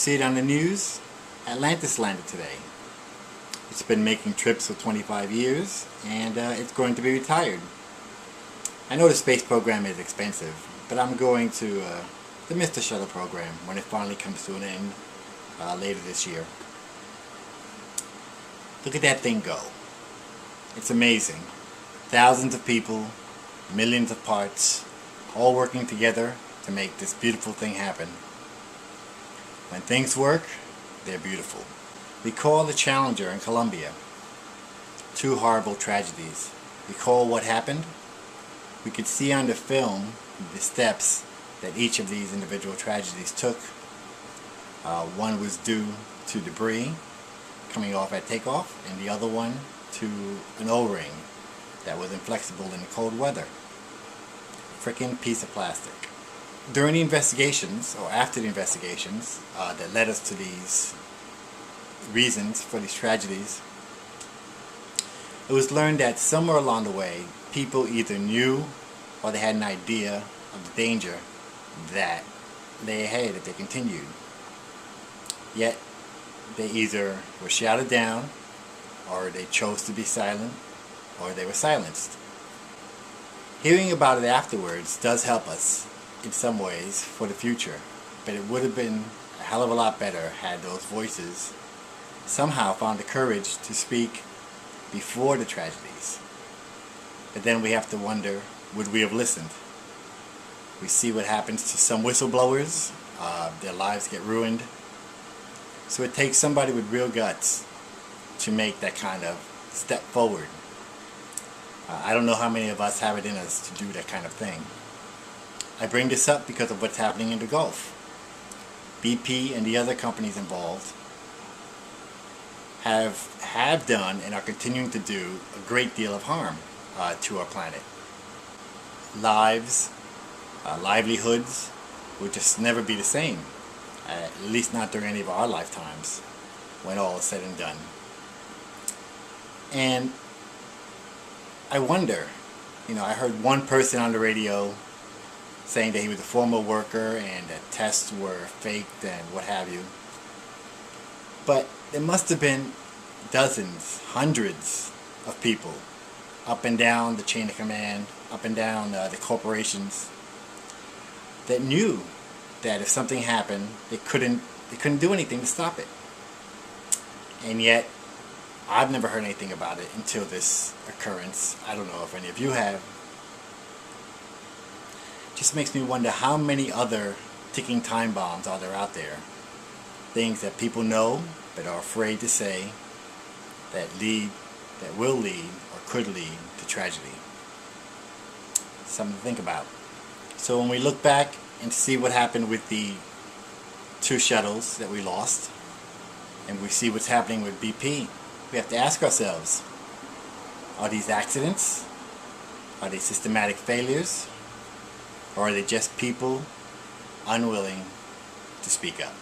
see it on the news? Atlantis landed today. It's been making trips for 25 years, and it's going to be retired. I know the space program is expensive, but I'm going to miss the shuttle program when it finally comes to an end later this year. Look at that thing go. It's amazing. Thousands of people, millions of parts, all working together to make this beautiful thing happen. When things work, they're beautiful. Recall the Challenger in Colombia. Two horrible tragedies. Recall what happened? We could see on the film the steps that each of these individual tragedies took. One was due to debris coming off at takeoff, and the other one to an O-ring that was inflexible in the cold weather. Frickin' piece of plastic. During the investigations, or after the investigations, that led us to these reasons for these tragedies, it was learned that somewhere along the way, people either knew or they had an idea of the danger that lay ahead if they continued. Yet, they either were shouted down, or they chose to be silent, or they were silenced. Hearing about it afterwards does help us in some ways for the future, but it would have been a hell of a lot better had those voices somehow found the courage to speak before the tragedies. But then we have to wonder, would we have listened? We see what happens to some whistleblowers. Their lives get ruined. So it takes somebody with real guts to make that kind of step forward. I don't know how many of us have it in us to do that kind of thing. I bring this up because of what's happening in the Gulf. BP and the other companies involved have done and are continuing to do a great deal of harm to our planet. Lives, livelihoods will just never be the same, at least not during any of our lifetimes when all is said and done. And I wonder, I heard one person on the radio saying that he was a former worker and that tests were faked and what have you. But there must have been dozens, hundreds of people up and down the chain of command, up and down the corporations that knew that if something happened, they couldn't do anything to stop it. And yet, I've never heard anything about it until this occurrence. I don't know if any of you have. Just makes me wonder how many other ticking time bombs are there out there. Things that people know but are afraid to say that will lead or could lead to tragedy. Something to think about. So when we look back and see what happened with the two shuttles that we lost, and we see what's happening with BP, we have to ask ourselves, are these accidents? Are they systematic failures? Or are they just people unwilling to speak up?